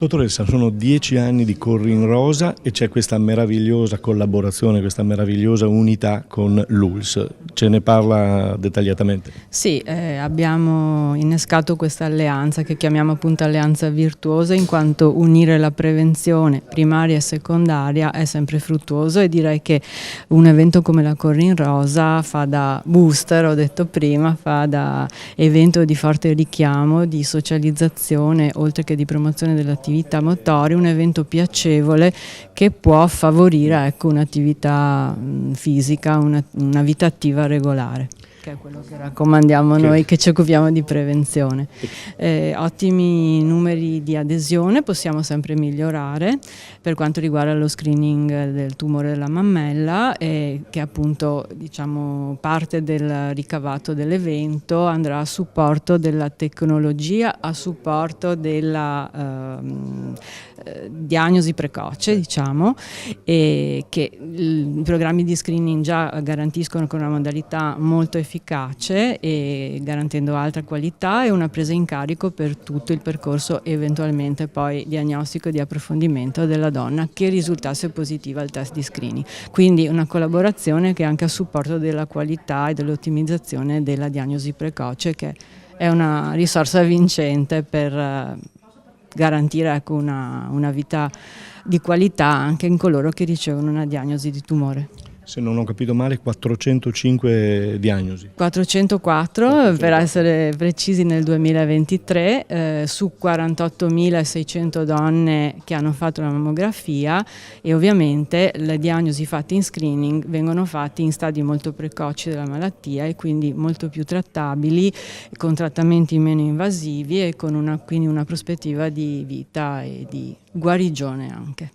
Dottoressa, sono 10 anni di Corri in Rosa e c'è questa meravigliosa collaborazione, questa meravigliosa unità con l'ULSS. Ce ne parla dettagliatamente? Sì, abbiamo innescato questa alleanza che chiamiamo appunto alleanza virtuosa, in quanto unire la prevenzione primaria e secondaria è sempre fruttuoso, e direi che un evento come la Corri in Rosa fa da booster, ho detto prima, fa da evento di forte richiamo, di socializzazione, oltre che di promozione dell'attività motoria, un evento piacevole che può favorire, ecco, un'attività fisica, una vita attiva regolare, che è quello che raccomandiamo noi che ci occupiamo di prevenzione. Ottimi numeri di adesione, possiamo sempre migliorare per quanto riguarda lo screening del tumore della mammella, che appunto, diciamo, parte del ricavato dell'evento andrà a supporto della tecnologia, a supporto della diagnosi precoce, diciamo, e che i programmi di screening già garantiscono con una modalità molto efficace e garantendo alta qualità e una presa in carico per tutto il percorso eventualmente poi diagnostico e di approfondimento della donna che risultasse positiva al test di screening. Quindi una collaborazione che è anche a supporto della qualità e dell'ottimizzazione della diagnosi precoce, che è una risorsa vincente per garantire, ecco, una vita di qualità anche in coloro che ricevono una diagnosi di tumore. Se non ho capito male, 405 diagnosi. 404 per essere precisi nel 2023, su 48.600 donne che hanno fatto la mammografia, e ovviamente le diagnosi fatte in screening vengono fatte in stadi molto precoci della malattia e quindi molto più trattabili, con trattamenti meno invasivi e con quindi una prospettiva di vita e di guarigione anche.